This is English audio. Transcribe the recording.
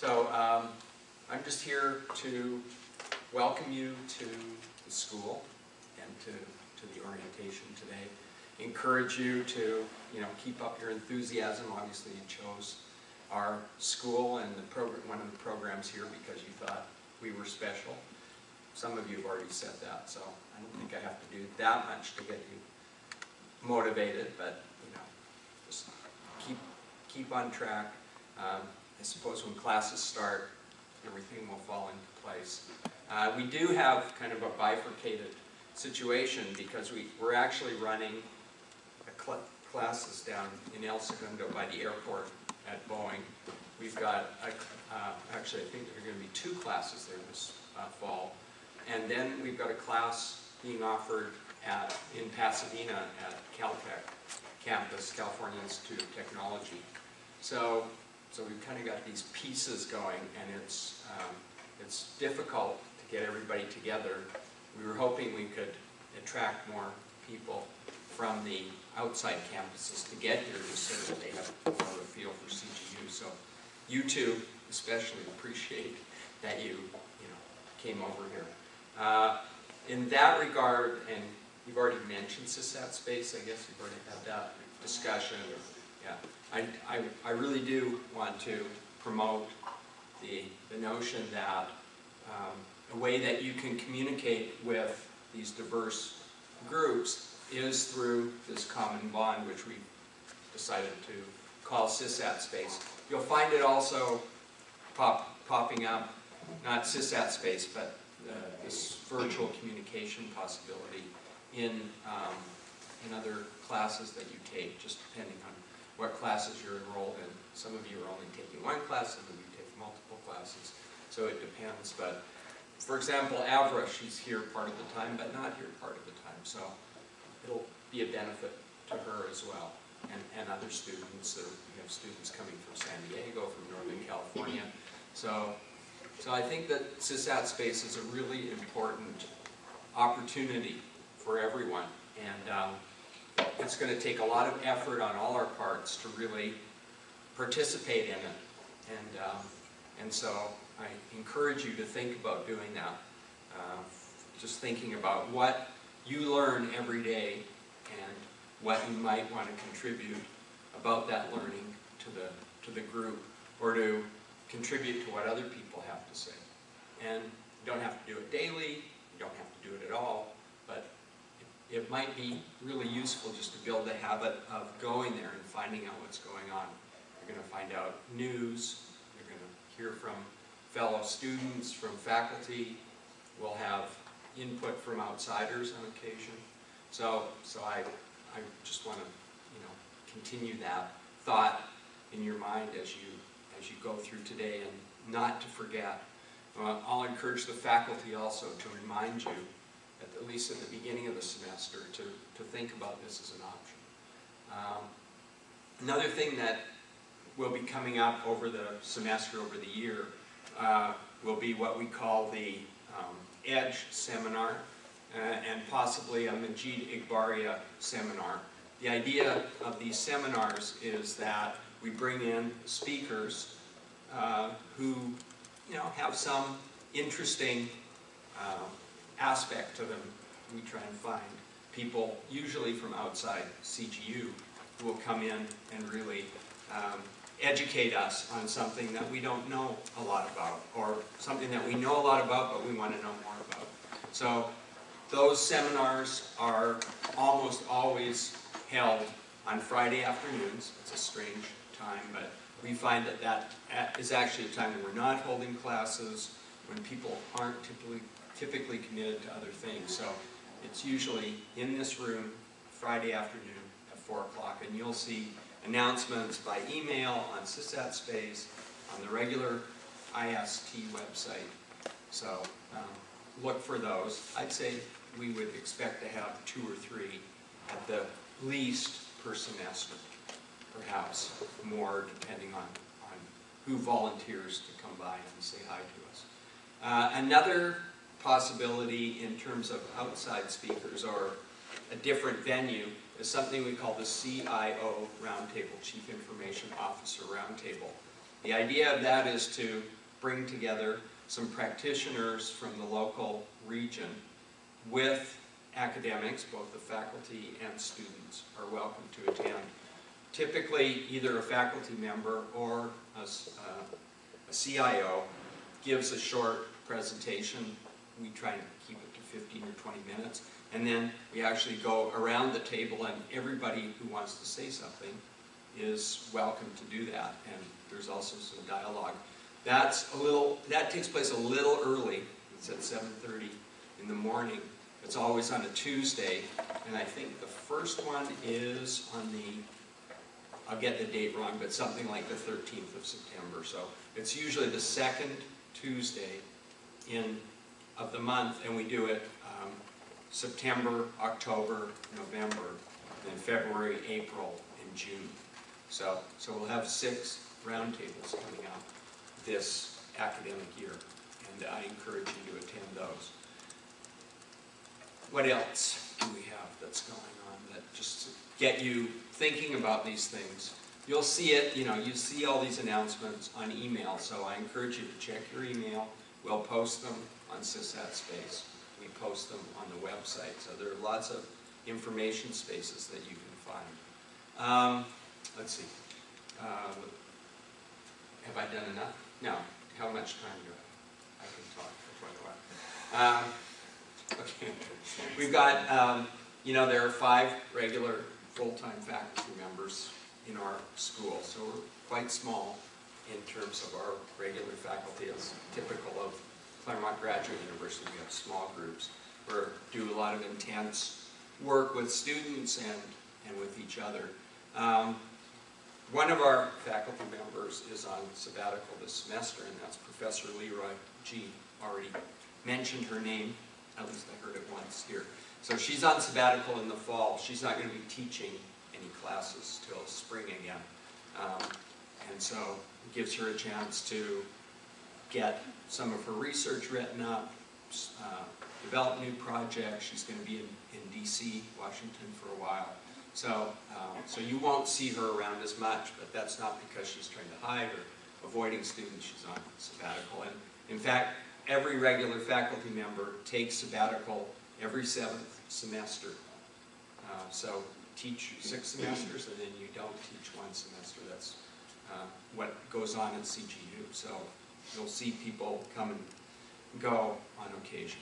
So I'm just here to welcome you to the school and to the orientation today. Encourage you to, keep up your enthusiasm. Obviously, you chose our school and one of the programs here because you thought we were special. Some of you have already said that, so I don't think I have to do that much to get you motivated, but just keep on track. I suppose when classes start, everything will fall into place. We do have kind of a bifurcated situation because we're actually running classes down in El Segundo by the airport at Boeing. We've got, actually I think there are going to be 2 classes there this fall. And then we've got a class being offered in Pasadena at Caltech campus, California Institute of Technology. So we've kind of got these pieces going, and it's difficult to get everybody together. We were hoping we could attract more people from the outside campuses to get here just so that they have more of a feel for CGU. So you two especially appreciate that you came over here. In that regard, and you've already mentioned SISAT space, I guess you've already had that discussion. Yeah, I really do want to promote the notion that a way that you can communicate with these diverse groups is through this common bond, which we decided to call SISAT space. You'll find it also popping up, not SISAT space, but this virtual communication possibility in other classes that you take, just depending on what classes you're enrolled in. Some of you are only taking one class, some of you take multiple classes, so it depends. But for example, Avra, she's here part of the time, but not here part of the time, so it'll be a benefit to her as well, and other students. We have students coming from San Diego, from Northern California. So I think that SISAT space is a really important opportunity for everyone, and it's going to take a lot of effort on all our parts to really participate in it, and so I encourage you to think about doing that. Just thinking about what you learn every day and what you might want to contribute about that learning to the group, or to contribute to what other people have to say. And you don't have to do it daily, you don't have to do it at all, but it might be really useful just to build a habit of going there and finding out what's going on. You're going to find out news, you're going to hear from fellow students, from faculty. We'll have input from outsiders on occasion. So I just want to continue that thought in your mind as you go through today, and not to forget. I'll encourage the faculty also to remind you, at least at the beginning of the semester, to think about this as an option. Another thing that will be coming up over the semester, over the year, will be what we call the EDGE seminar, and possibly a Majid Igbaria seminar. The idea of these seminars is that we bring in speakers who have some interesting aspect to them. We try and find people, usually from outside CGU, who will come in and really educate us on something that we don't know a lot about, or something that we know a lot about but we want to know more about. So those seminars are almost always held on Friday afternoons. It's a strange time, but we find that is actually a time when we're not holding classes, when people aren't typically committed to other things. So it's usually in this room Friday afternoon at 4 o'clock, and you'll see announcements by email on SISAT space, on the regular IST website. So look for those. I'd say we would expect to have 2 or 3 at the least per semester, perhaps more depending on who volunteers to come by and say hi to us. Another possibility in terms of outside speakers or a different venue is something we call the CIO Roundtable, Chief Information Officer Roundtable. The idea of that is to bring together some practitioners from the local region with academics, both the faculty and students are welcome to attend. Typically, either a faculty member or a CIO gives a short presentation. We try to keep it to 15 or 20 minutes. And then we actually go around the table, and everybody who wants to say something is welcome to do that. And there's also some dialogue. That takes place a little early. It's at 7:30 in the morning. It's always on a Tuesday. And I think the first one is on I'll get the date wrong, but something like the 13th of September. So it's usually the second Tuesday of the month, and we do it September, October, November, then February, April, and June. So we'll have 6 roundtables coming up this academic year, and I encourage you to attend those. What else do we have that's going on that just to get you thinking about these things? You'll see it, you see all these announcements on email, so I encourage you to check your email. We'll post them on SISAT Space. We post them on the website, so there are lots of information spaces that you can find. Let's see. Have I done enough? No. How much time do I can talk for quite a while. Okay. We've got, there are 5 regular full-time faculty members in our school, so we're quite small in terms of our regular faculty. It's typical of Claremont Graduate University. We have small groups where we do a lot of intense work with students and with each other. One of our faculty members is on sabbatical this semester, and that's Professor Leroy G. Already mentioned her name, at least I heard it once here. So she's on sabbatical in the fall. She's not going to be teaching any classes till spring again. And so it gives her a chance to get some of her research written up, develop new projects. She's going to be in DC, Washington for a while. So you won't see her around as much, but that's not because she's trying to hide or avoiding students. She's on sabbatical. And in fact, every regular faculty member takes sabbatical every 7th semester. So teach 6 semesters, and then you don't teach 1 semester. That's what goes on at CGU. So you'll see people come and go on occasion.